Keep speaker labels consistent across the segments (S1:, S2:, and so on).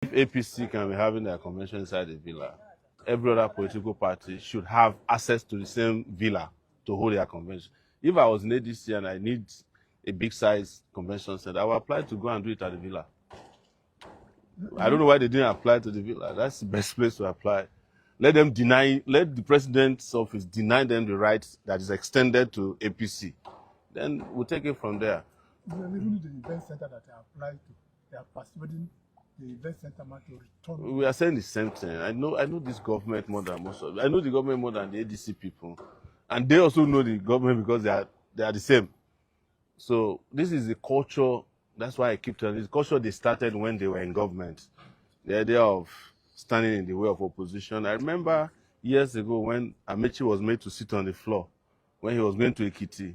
S1: If APC can be having their convention inside the villa, every other political party should have access to the same villa to hold their convention. If I was in ADC and I need a big size convention center, I would apply to go and do it at the villa. I don't know why they didn't apply to the villa. That's the best place to apply. Let the president's office deny them the rights that is extended to APC. Then we'll take it from there.
S2: Even the event center that I applied to, they are persuading the event center man to return.
S1: We are saying the same thing. I know this government more than most of them. I know the government more than the ADC people. And they also know the government because they are the same. So this is a culture. That's why I keep telling you, this culture they started when they were in government. The idea of standing in the way of opposition. I remember years ago when Amechi was made to sit on the floor when he was going to Ekiti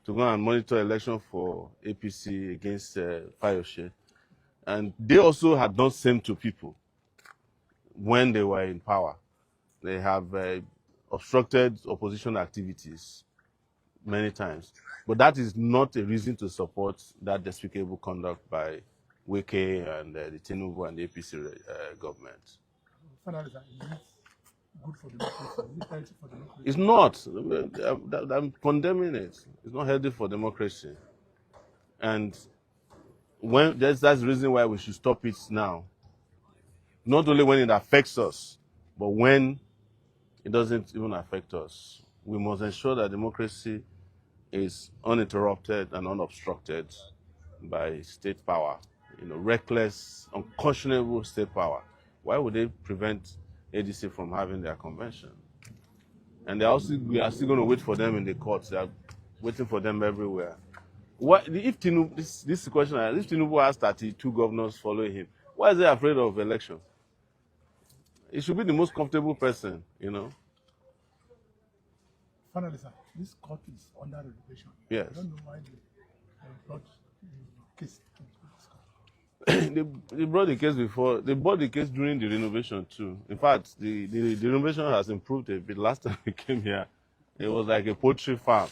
S1: to go and monitor election for APC against Fayose. And they also had done same to people when they were in power. They have obstructed opposition activities many times. But that is not a reason to support that despicable conduct by Wike and the Tinubu and the APC government.
S2: Finally, is it good for democracy? Is it healthy for democracy?
S1: It's not. I'm condemning it. It's not healthy for democracy. And that's the reason why we should stop it now. Not only when it affects us, but when it doesn't even affect us. We must ensure that democracy is uninterrupted and unobstructed by state power. Reckless, unconscionable state power. Why would they prevent ADC from having their convention? And we are still going to wait for them in the courts. They are waiting for them everywhere. If Tinubu, this is the question, if Tinubu has 32 governors following him, why is he afraid of election? He should be the most comfortable person,
S2: Finally, sir, this court is under renovation.
S1: Yes.
S2: I don't know why they brought the case to this court.
S1: They brought the case before. They brought the case during the renovation too. In fact, the renovation has improved a bit. Last time we came here, it was like a poultry farm.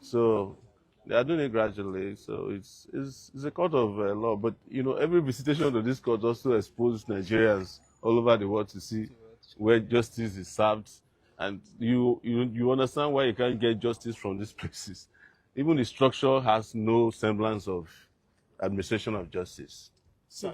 S1: So they are doing it gradually. So it's a court of law. But every visitation to this court also exposes Nigerians all over the world to see where justice is served. And you understand why you can't get justice from these places. Even the structure has no semblance of administration of justice.
S2: So,